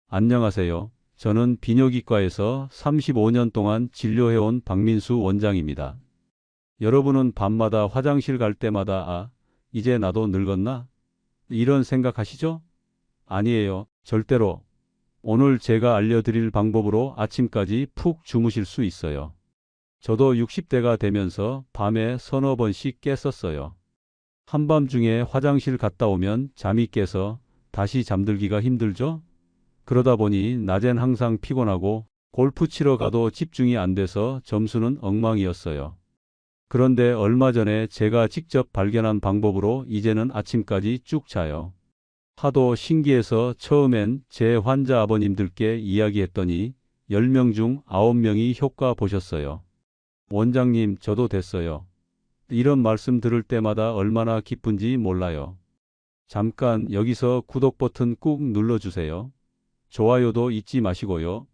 안녕하세요. 저는 비뇨기과에서 35년 동안 진료해온 박민수 원장입니다. 여러분은 밤마다 화장실 갈 때마다 이제 나도 늙었나? 이런 생각하시죠? 아니에요. 절대로. 오늘 제가 알려드릴 방법으로 아침까지 푹 주무실 수 있어요. 저도 60대가 되면서 밤에 서너 번씩 깼었어요. 한밤중에 화장실 갔다 오면 잠이 깨서 다시 잠들기가 힘들죠? 그러다 보니 낮엔 항상 피곤하고 골프 치러 가도 집중이 안 돼서 점수는 엉망이었어요. 그런데 얼마 전에 제가 직접 발견한 방법으로 이제는 아침까지 쭉 자요. 하도 신기해서 처음엔 제 환자 아버님들께 이야기했더니 10명 중 9명이 효과 보셨어요. 원장님, 저도 됐어요. 이런 말씀 들을 때마다 얼마나 기쁜지 몰라요. 잠깐 여기서 구독 버튼 꾹 눌러주세요. 좋아요도 잊지 마시고요.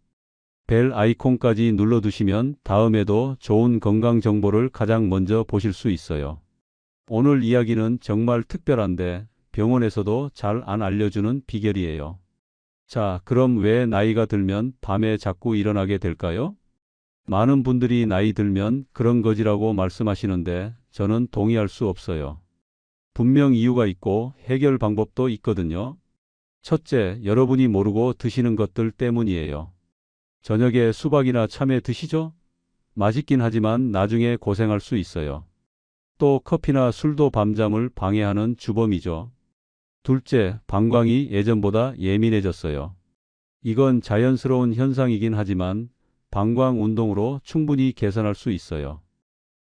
벨 아이콘까지 눌러두시면 다음에도 좋은 건강 정보를 가장 먼저 보실 수 있어요. 오늘 이야기는 정말 특별한데 병원에서도 잘 안 알려주는 비결이에요. 자, 그럼 왜 나이가 들면 밤에 자꾸 일어나게 될까요? 많은 분들이 나이 들면 그런 거지라고 말씀하시는데 저는 동의할 수 없어요. 분명 이유가 있고 해결 방법도 있거든요. 첫째, 여러분이 모르고 드시는 것들 때문이에요. 저녁에 수박이나 참외 드시죠? 맛있긴 하지만 나중에 고생할 수 있어요. 또 커피나 술도 밤잠을 방해하는 주범이죠. 둘째, 방광이 예전보다 예민해졌어요. 이건 자연스러운 현상이긴 하지만 방광 운동으로 충분히 개선할 수 있어요.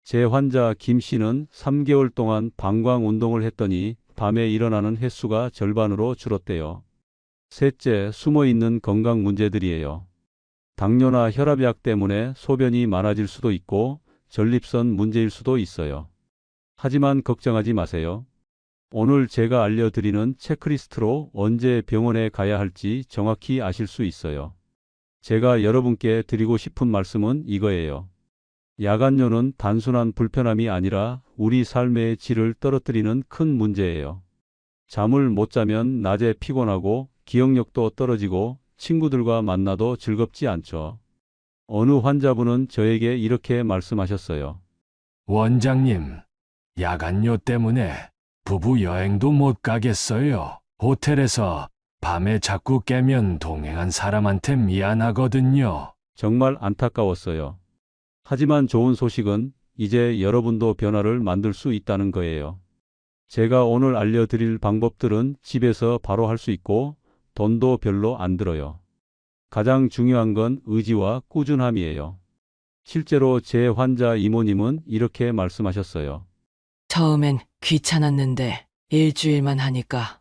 제 환자 김 씨는 3개월 동안 방광 운동을 했더니 밤에 일어나는 횟수가 절반으로 줄었대요. 셋째, 숨어있는 건강 문제들이에요. 당뇨나 혈압약 때문에 소변이 많아질 수도 있고 전립선 문제일 수도 있어요. 하지만 걱정하지 마세요. 오늘 제가 알려드리는 체크리스트로 언제 병원에 가야 할지 정확히 아실 수 있어요. 제가 여러분께 드리고 싶은 말씀은 이거예요. 야간뇨는 단순한 불편함이 아니라 우리 삶의 질을 떨어뜨리는 큰 문제예요. 잠을 못 자면 낮에 피곤하고 기억력도 떨어지고 친구들과 만나도 즐겁지 않죠. 어느 환자분은 저에게 이렇게 말씀하셨어요. 원장님, 야간요 때문에 부부 여행도 못 가겠어요. 호텔에서 밤에 자꾸 깨면 동행한 사람한테 미안하거든요. 정말 안타까웠어요. 하지만 좋은 소식은 이제 여러분도 변화를 만들 수 있다는 거예요. 제가 오늘 알려드릴 방법들은 집에서 바로 할 수 있고 돈도 별로 안 들어요. 가장 중요한 건 의지와 꾸준함이에요. 실제로 제 환자 이모님은 이렇게 말씀하셨어요. 처음엔 귀찮았는데 일주일만 하니까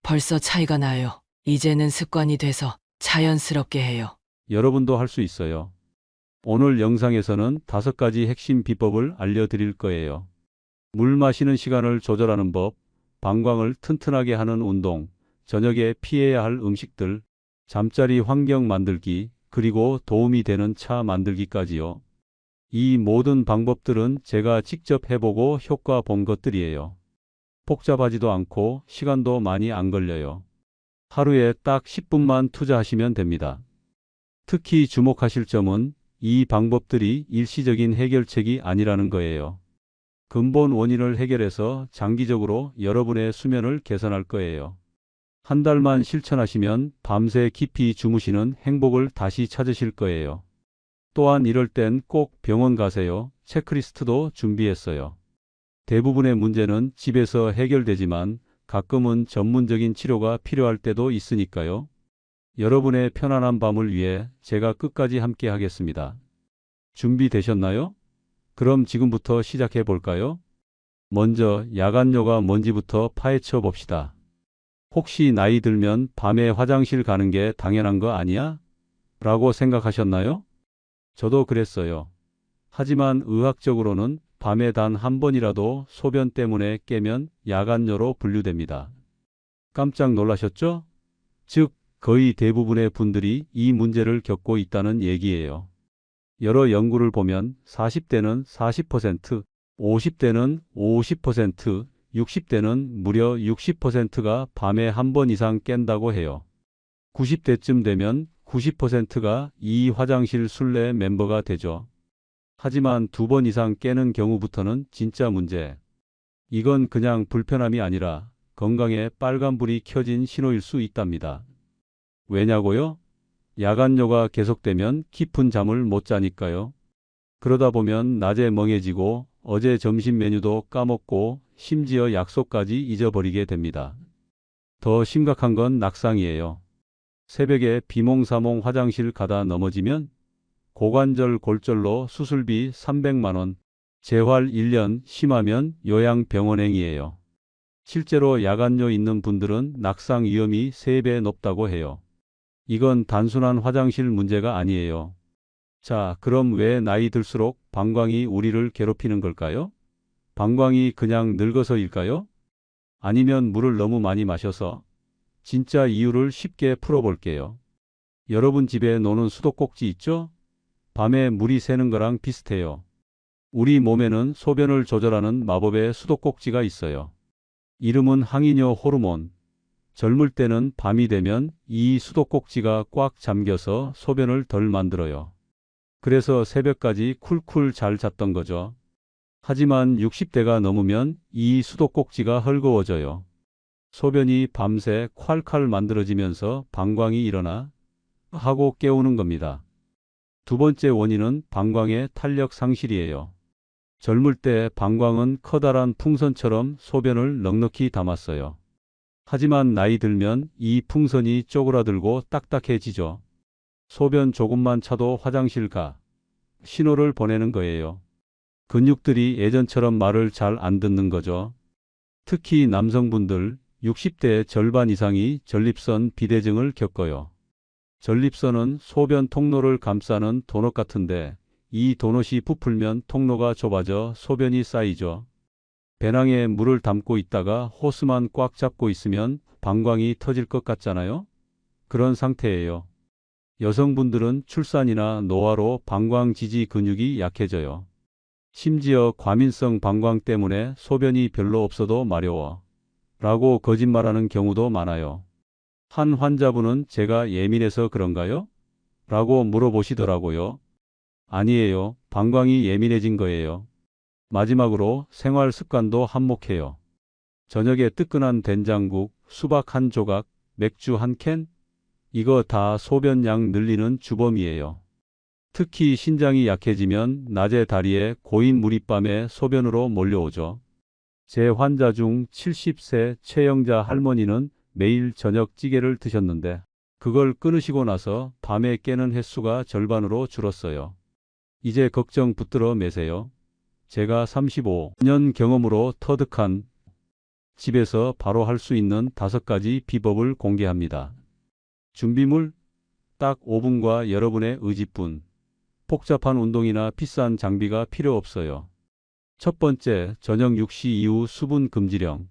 벌써 차이가 나요. 이제는 습관이 돼서 자연스럽게 해요. 여러분도 할 수 있어요. 오늘 영상에서는 5가지 핵심 비법을 알려드릴 거예요. 물 마시는 시간을 조절하는 법, 방광을 튼튼하게 하는 운동, 저녁에 피해야 할 음식들, 잠자리 환경 만들기, 그리고 도움이 되는 차 만들기까지요. 이 모든 방법들은 제가 직접 해보고 효과 본 것들이에요. 복잡하지도 않고 시간도 많이 안 걸려요. 하루에 딱 10분만 투자하시면 됩니다. 특히 주목하실 점은 이 방법들이 일시적인 해결책이 아니라는 거예요. 근본 원인을 해결해서 장기적으로 여러분의 수면을 개선할 거예요. 한 달만 실천하시면 밤새 깊이 주무시는 행복을 다시 찾으실 거예요. 또한 이럴 땐 꼭 병원 가세요. 체크리스트도 준비했어요. 대부분의 문제는 집에서 해결되지만 가끔은 전문적인 치료가 필요할 때도 있으니까요. 여러분의 편안한 밤을 위해 제가 끝까지 함께 하겠습니다. 준비되셨나요? 그럼 지금부터 시작해 볼까요? 먼저 야간요가 뭔지부터 파헤쳐 봅시다. 혹시 나이 들면 밤에 화장실 가는 게 당연한 거 아니야? 라고 생각하셨나요? 저도 그랬어요. 하지만 의학적으로는 밤에 단 한 번이라도 소변 때문에 깨면 야간요로 분류됩니다. 깜짝 놀라셨죠? 즉, 거의 대부분의 분들이 이 문제를 겪고 있다는 얘기예요. 여러 연구를 보면 40대는 40%, 50대는 50%, 60대는 무려 60%가 밤에 한 번 이상 깬다고 해요. 90대쯤 되면 90%가 이 화장실 순례 멤버가 되죠. 하지만 2번 이상 깨는 경우부터는 진짜 문제. 이건 그냥 불편함이 아니라 건강에 빨간불이 켜진 신호일 수 있답니다. 왜냐고요? 야간요가 계속되면 깊은 잠을 못 자니까요. 그러다 보면 낮에 멍해지고 어제 점심 메뉴도 까먹고 심지어 약속까지 잊어버리게 됩니다. 더 심각한 건 낙상이에요. 새벽에 비몽사몽 화장실 가다 넘어지면 고관절 골절로 수술비 300만 원, 재활 1년, 심하면 요양병원행이에요. 실제로 야간요 있는 분들은 낙상 위험이 3배 높다고 해요. 이건 단순한 화장실 문제가 아니에요. 자, 그럼 왜 나이 들수록 방광이 우리를 괴롭히는 걸까요? 방광이 그냥 늙어서일까요? 아니면 물을 너무 많이 마셔서? 진짜 이유를 쉽게 풀어볼게요. 여러분 집에 놓는 수도꼭지 있죠? 밤에 물이 새는 거랑 비슷해요. 우리 몸에는 소변을 조절하는 마법의 수도꼭지가 있어요. 이름은 항이뇨 호르몬. 젊을 때는 밤이 되면 이 수도꼭지가 꽉 잠겨서 소변을 덜 만들어요. 그래서 새벽까지 쿨쿨 잘 잤던 거죠. 하지만 60대가 넘으면 이 수도꼭지가 헐거워져요. 소변이 밤새 콸콸 만들어지면서 방광이 일어나 하고 깨우는 겁니다. 2번째 원인은 방광의 탄력 상실이에요. 젊을 때 방광은 커다란 풍선처럼 소변을 넉넉히 담았어요. 하지만 나이 들면 이 풍선이 쪼그라들고 딱딱해지죠. 소변 조금만 차도 화장실 가. 신호를 보내는 거예요. 근육들이 예전처럼 말을 잘 안 듣는 거죠. 특히 남성분들 60대 절반 이상이 전립선 비대증을 겪어요. 전립선은 소변 통로를 감싸는 도넛 같은데 이 도넛이 부풀면 통로가 좁아져 소변이 쌓이죠. 배낭에 물을 담고 있다가 호스만 꽉 잡고 있으면 방광이 터질 것 같잖아요? 그런 상태예요. 여성분들은 출산이나 노화로 방광 지지 근육이 약해져요. 심지어 과민성 방광 때문에 소변이 별로 없어도 마려워 라고 거짓말하는 경우도 많아요. 한 환자분은 제가 예민해서 그런가요? 라고 물어보시더라고요. 아니에요. 방광이 예민해진 거예요. 마지막으로 생활 습관도 한몫해요. 저녁에 뜨끈한 된장국, 수박 한 조각, 맥주 한 캔? 이거 다 소변량 늘리는 주범이에요. 특히 신장이 약해지면 낮에 다리에 고인 물이 밤에 소변으로 몰려오죠. 제 환자 중 70세 최영자 할머니는 매일 저녁 찌개를 드셨는데 그걸 끊으시고 나서 밤에 깨는 횟수가 절반으로 줄었어요. 이제 걱정 붙들어 매세요. 제가 35년 경험으로 터득한 집에서 바로 할 수 있는 5가지 비법을 공개합니다. 준비물 딱 5분과 여러분의 의지뿐. 복잡한 운동이나 비싼 장비가 필요 없어요. 첫 번째, 저녁 6시 이후 수분 금지령.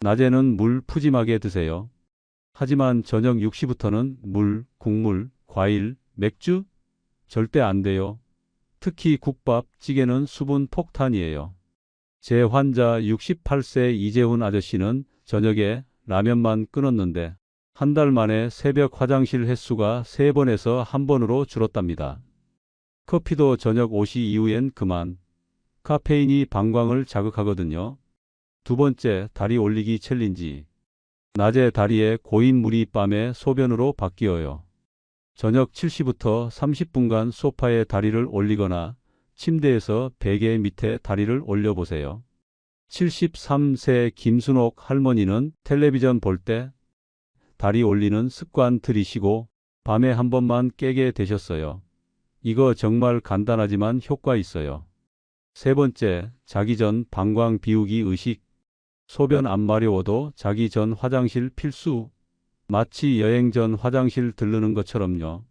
낮에는 물 푸짐하게 드세요. 하지만 저녁 6시부터는 물, 국물, 과일, 맥주? 절대 안 돼요. 특히 국밥, 찌개는 수분 폭탄이에요. 제 환자 68세 이재훈 아저씨는 저녁에 라면만 끊었는데 한 달 만에 새벽 화장실 횟수가 3번에서 1번으로 줄었답니다. 커피도 저녁 5시 이후엔 그만. 카페인이 방광을 자극하거든요. 두 번째, 다리 올리기 챌린지. 낮에 다리에 고인 물이 밤에 소변으로 바뀌어요. 저녁 7시부터 30분간 소파에 다리를 올리거나 침대에서 베개 밑에 다리를 올려보세요. 73세 김순옥 할머니는 텔레비전 볼 때 다리 올리는 습관 들이시고 밤에 한 번만 깨게 되셨어요. 이거 정말 간단하지만 효과 있어요. 세 번째, 자기 전 방광 비우기 의식. 소변 안 마려워도 자기 전 화장실 필수. 마치 여행 전 화장실 들르는 것처럼요.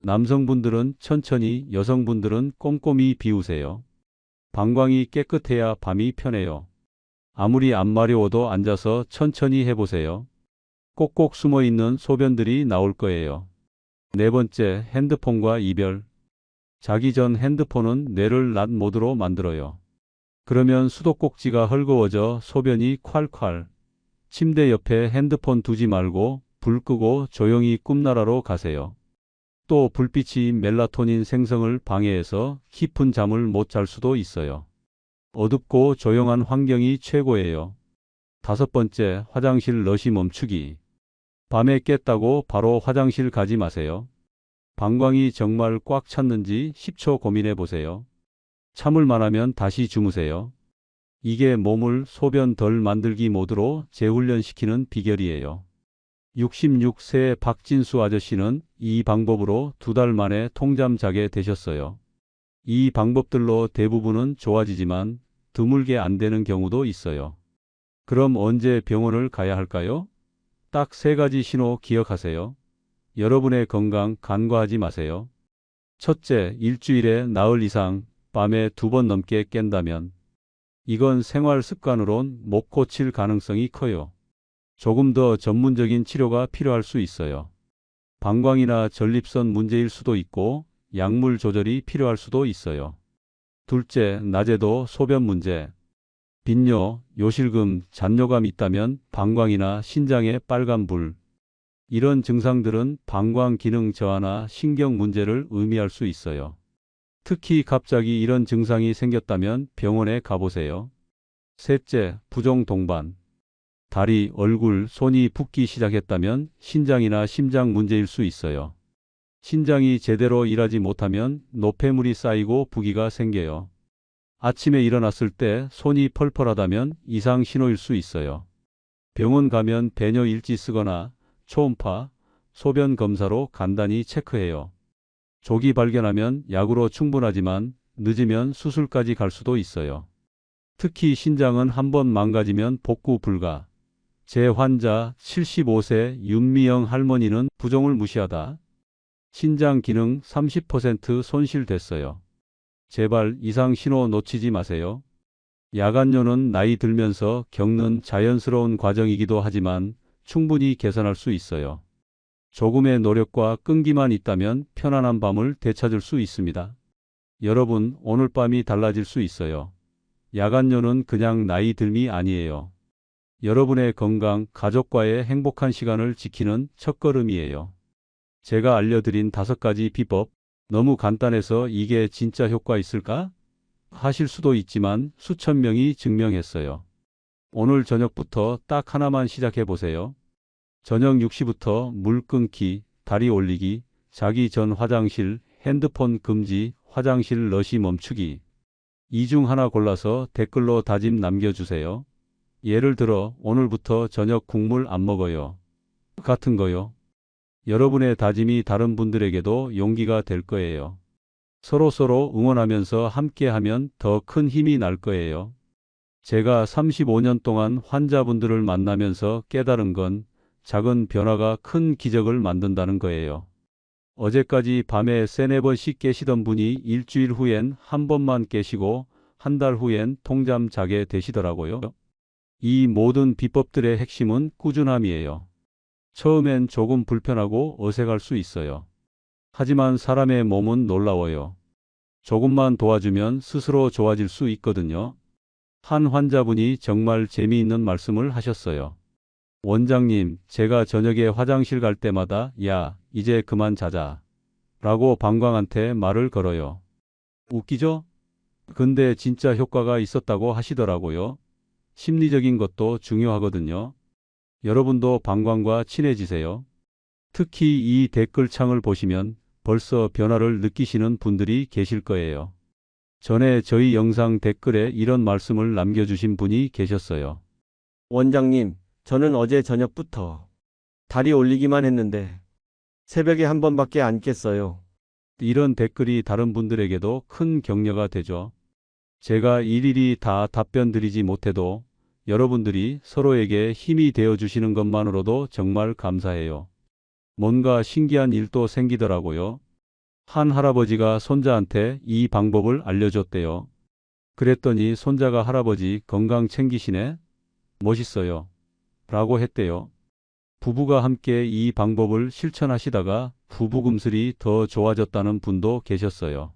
남성분들은 천천히, 여성분들은 꼼꼼히 비우세요. 방광이 깨끗해야 밤이 편해요. 아무리 안 마려워도 앉아서 천천히 해보세요. 꼭꼭 숨어있는 소변들이 나올 거예요. 네 번째, 핸드폰과 이별. 자기 전 핸드폰은 뇌를 낮 모드로 만들어요. 그러면 수도꼭지가 헐거워져 소변이 콸콸. 침대 옆에 핸드폰 두지 말고 불 끄고 조용히 꿈나라로 가세요. 또 불빛이 멜라토닌 생성을 방해해서 깊은 잠을 못 잘 수도 있어요. 어둡고 조용한 환경이 최고예요. 5번째, 화장실 러시 멈추기. 밤에 깼다고 바로 화장실 가지 마세요. 방광이 정말 꽉 찼는지 10초 고민해 보세요. 참을 만하면 다시 주무세요. 이게 몸을 소변 덜 만들기 모드로 재훈련시키는 비결이에요. 66세 박진수 아저씨는 이 방법으로 2달 만에 통잠 자게 되셨어요. 이 방법들로 대부분은 좋아지지만 드물게 안 되는 경우도 있어요. 그럼 언제 병원을 가야 할까요? 딱 3가지 신호 기억하세요. 여러분의 건강 간과하지 마세요. 첫째, 일주일에 나흘 이상 밤에 2번 넘게 깬다면 이건 생활 습관으론 못 고칠 가능성이 커요. 조금 더 전문적인 치료가 필요할 수 있어요. 방광이나 전립선 문제일 수도 있고 약물 조절이 필요할 수도 있어요. 둘째, 낮에도 소변 문제. 빈뇨, 요실금, 잔뇨감 있다면 방광이나 신장에 빨간불. 이런 증상들은 방광 기능 저하나 신경 문제를 의미할 수 있어요. 특히 갑자기 이런 증상이 생겼다면 병원에 가보세요. 셋째, 부종 동반. 다리, 얼굴, 손이 붓기 시작했다면 신장이나 심장 문제일 수 있어요. 신장이 제대로 일하지 못하면 노폐물이 쌓이고 부기가 생겨요. 아침에 일어났을 때 손이 펄펄하다면 이상 신호일 수 있어요. 병원 가면 배뇨 일지 쓰거나 초음파, 소변 검사로 간단히 체크해요. 조기 발견하면 약으로 충분하지만 늦으면 수술까지 갈 수도 있어요. 특히 신장은 한번 망가지면 복구 불가. 제 환자 75세 윤미영 할머니는 부종을 무시하다 신장 기능 30% 손실됐어요. 제발 이상 신호 놓치지 마세요. 야간뇨는 나이 들면서 겪는 자연스러운 과정이기도 하지만 충분히 개선할 수 있어요. 조금의 노력과 끈기만 있다면 편안한 밤을 되찾을 수 있습니다. 여러분, 오늘 밤이 달라질 수 있어요. 야간뇨는 그냥 나이 듦이 아니에요. 여러분의 건강, 가족과의 행복한 시간을 지키는 첫걸음이에요. 제가 알려드린 5가지 비법, 너무 간단해서 이게 진짜 효과 있을까? 하실 수도 있지만 수천 명이 증명했어요. 오늘 저녁부터 딱 하나만 시작해 보세요. 저녁 6시부터 물 끊기, 다리 올리기, 자기 전 화장실, 핸드폰 금지, 화장실 러시 멈추기. 이 중 하나 골라서 댓글로 다짐 남겨주세요. 예를 들어 오늘부터 저녁 국물 안 먹어요. 같은 거요. 여러분의 다짐이 다른 분들에게도 용기가 될 거예요. 서로서로 응원하면서 함께하면 더 큰 힘이 날 거예요. 제가 35년 동안 환자분들을 만나면서 깨달은 건 작은 변화가 큰 기적을 만든다는 거예요. 어제까지 밤에 3-4번씩 깨시던 분이 일주일 후엔 한 번만 깨시고 한 달 후엔 통잠 자게 되시더라고요. 이 모든 비법들의 핵심은 꾸준함이에요. 처음엔 조금 불편하고 어색할 수 있어요. 하지만 사람의 몸은 놀라워요. 조금만 도와주면 스스로 좋아질 수 있거든요. 한 환자분이 정말 재미있는 말씀을 하셨어요. 원장님, 제가 저녁에 화장실 갈 때마다 야, 이제 그만 자자 라고 방광한테 말을 걸어요. 웃기죠? 근데 진짜 효과가 있었다고 하시더라고요. 심리적인 것도 중요하거든요. 여러분도 방광과 친해지세요. 특히 이 댓글창을 보시면 벌써 변화를 느끼시는 분들이 계실 거예요. 전에 저희 영상 댓글에 이런 말씀을 남겨주신 분이 계셨어요. 원장님, 저는 어제 저녁부터 다리 올리기만 했는데 새벽에 한 번밖에 안 깼어요. 이런 댓글이 다른 분들에게도 큰 격려가 되죠. 제가 일일이 다 답변 드리지 못해도 여러분들이 서로에게 힘이 되어 주시는 것만으로도 정말 감사해요. 뭔가 신기한 일도 생기더라고요. 한 할아버지가 손자한테 이 방법을 알려줬대요. 그랬더니 손자가 할아버지 건강 챙기시네? 멋있어요. 라고 했대요. 부부가 함께 이 방법을 실천하시다가 부부금슬이 더 좋아졌다는 분도 계셨어요.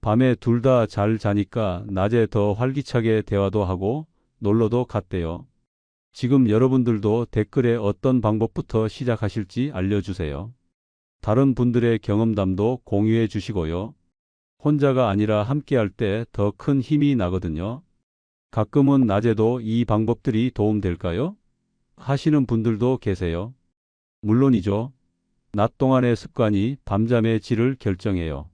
밤에 둘 다 잘 자니까 낮에 더 활기차게 대화도 하고 놀러도 갔대요. 지금 여러분들도 댓글에 어떤 방법부터 시작하실지 알려주세요. 다른 분들의 경험담도 공유해 주시고요. 혼자가 아니라 함께할 때 더 큰 힘이 나거든요. 가끔은 낮에도 이 방법들이 도움될까요? 하시는 분들도 계세요. 물론이죠. 낮 동안의 습관이 밤잠의 질을 결정해요.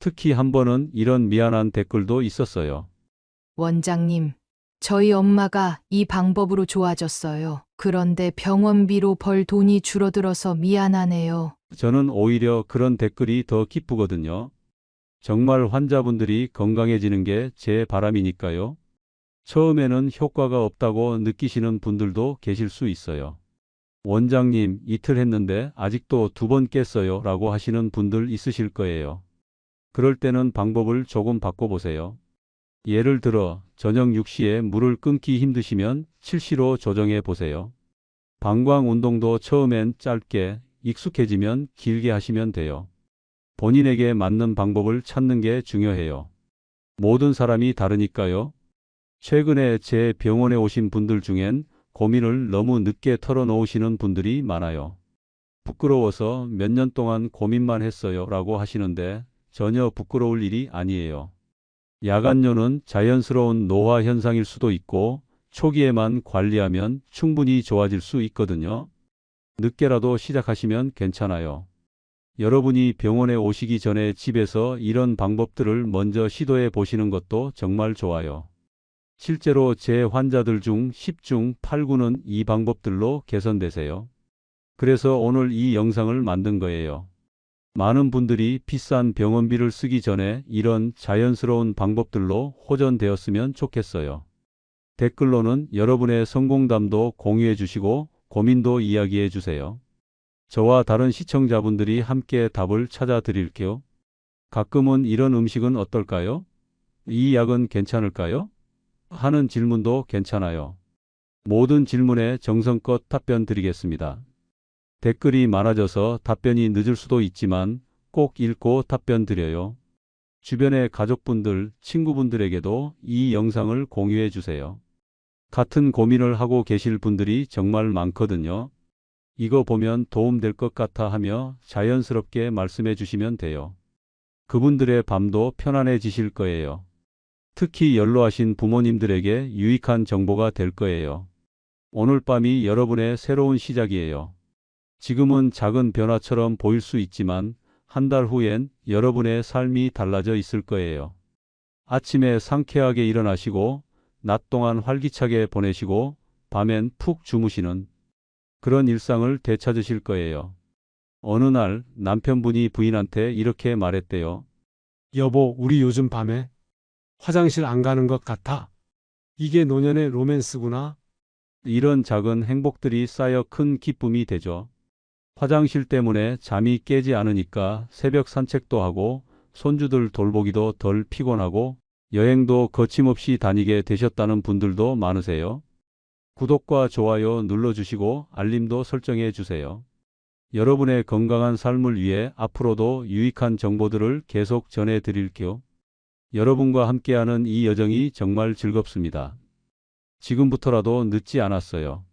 특히 한 번은 이런 미안한 댓글도 있었어요. 원장님, 저희 엄마가 이 방법으로 좋아졌어요. 그런데 병원비로 벌 돈이 줄어들어서 미안하네요. 저는 오히려 그런 댓글이 더 기쁘거든요. 정말 환자분들이 건강해지는 게 제 바람이니까요. 처음에는 효과가 없다고 느끼시는 분들도 계실 수 있어요. 원장님, 이틀 했는데 아직도 2번 깼어요 라고 하시는 분들 있으실 거예요. 그럴 때는 방법을 조금 바꿔보세요. 예를 들어 저녁 6시에 물을 끊기 힘드시면 7시로 조정해 보세요. 방광 운동도 처음엔 짧게, 익숙해지면 길게 하시면 돼요. 본인에게 맞는 방법을 찾는 게 중요해요. 모든 사람이 다르니까요. 최근에 제 병원에 오신 분들 중엔 고민을 너무 늦게 털어놓으시는 분들이 많아요. 부끄러워서 몇 년 동안 고민만 했어요 라고 하시는데 전혀 부끄러울 일이 아니에요. 야간뇨는 자연스러운 노화 현상일 수도 있고 초기에만 관리하면 충분히 좋아질 수 있거든요. 늦게라도 시작하시면 괜찮아요. 여러분이 병원에 오시기 전에 집에서 이런 방법들을 먼저 시도해 보시는 것도 정말 좋아요. 실제로 제 환자들 중 10중 8구는 이 방법들로 개선되세요. 그래서 오늘 이 영상을 만든 거예요. 많은 분들이 비싼 병원비를 쓰기 전에 이런 자연스러운 방법들로 호전되었으면 좋겠어요. 댓글로는 여러분의 성공담도 공유해 주시고 고민도 이야기해 주세요. 저와 다른 시청자분들이 함께 답을 찾아 드릴게요. 가끔은 이런 음식은 어떨까요? 이 약은 괜찮을까요? 하는 질문도 괜찮아요. 모든 질문에 정성껏 답변 드리겠습니다. 댓글이 많아져서 답변이 늦을 수도 있지만 꼭 읽고 답변 드려요. 주변의 가족분들, 친구분들에게도 이 영상을 공유해 주세요. 같은 고민을 하고 계실 분들이 정말 많거든요. 이거 보면 도움될 것 같아 하며 자연스럽게 말씀해 주시면 돼요. 그분들의 밤도 편안해지실 거예요. 특히 연로하신 부모님들에게 유익한 정보가 될 거예요. 오늘 밤이 여러분의 새로운 시작이에요. 지금은 작은 변화처럼 보일 수 있지만 한 달 후엔 여러분의 삶이 달라져 있을 거예요. 아침에 상쾌하게 일어나시고 낮 동안 활기차게 보내시고 밤엔 푹 주무시는 그런 일상을 되찾으실 거예요. 어느 날 남편분이 부인한테 이렇게 말했대요. 여보, 우리 요즘 밤에 화장실 안 가는 것 같아. 이게 노년의 로맨스구나. 이런 작은 행복들이 쌓여 큰 기쁨이 되죠. 화장실 때문에 잠이 깨지 않으니까 새벽 산책도 하고 손주들 돌보기도 덜 피곤하고 여행도 거침없이 다니게 되셨다는 분들도 많으세요. 구독과 좋아요 눌러주시고 알림도 설정해 주세요. 여러분의 건강한 삶을 위해 앞으로도 유익한 정보들을 계속 전해드릴게요. 여러분과 함께하는 이 여정이 정말 즐겁습니다. 지금부터라도 늦지 않았어요.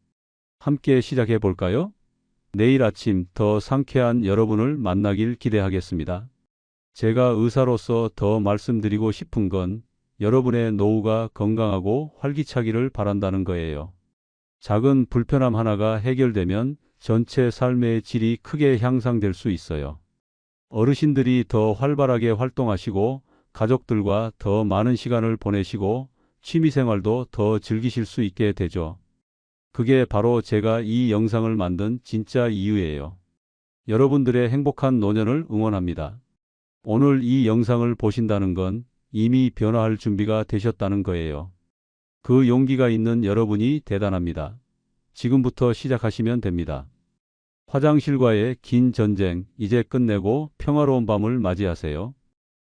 함께 시작해 볼까요? 내일 아침 더 상쾌한 여러분을 만나길 기대하겠습니다. 제가 의사로서 더 말씀드리고 싶은 건 여러분의 노후가 건강하고 활기차기를 바란다는 거예요. 작은 불편함 하나가 해결되면 전체 삶의 질이 크게 향상될 수 있어요. 어르신들이 더 활발하게 활동하시고 가족들과 더 많은 시간을 보내시고 취미생활도 더 즐기실 수 있게 되죠. 그게 바로 제가 이 영상을 만든 진짜 이유예요. 여러분들의 행복한 노년을 응원합니다. 오늘 이 영상을 보신다는 건 이미 변화할 준비가 되셨다는 거예요. 그 용기가 있는 여러분이 대단합니다. 지금부터 시작하시면 됩니다. 화장실과의 긴 전쟁, 이제 끝내고 평화로운 밤을 맞이하세요.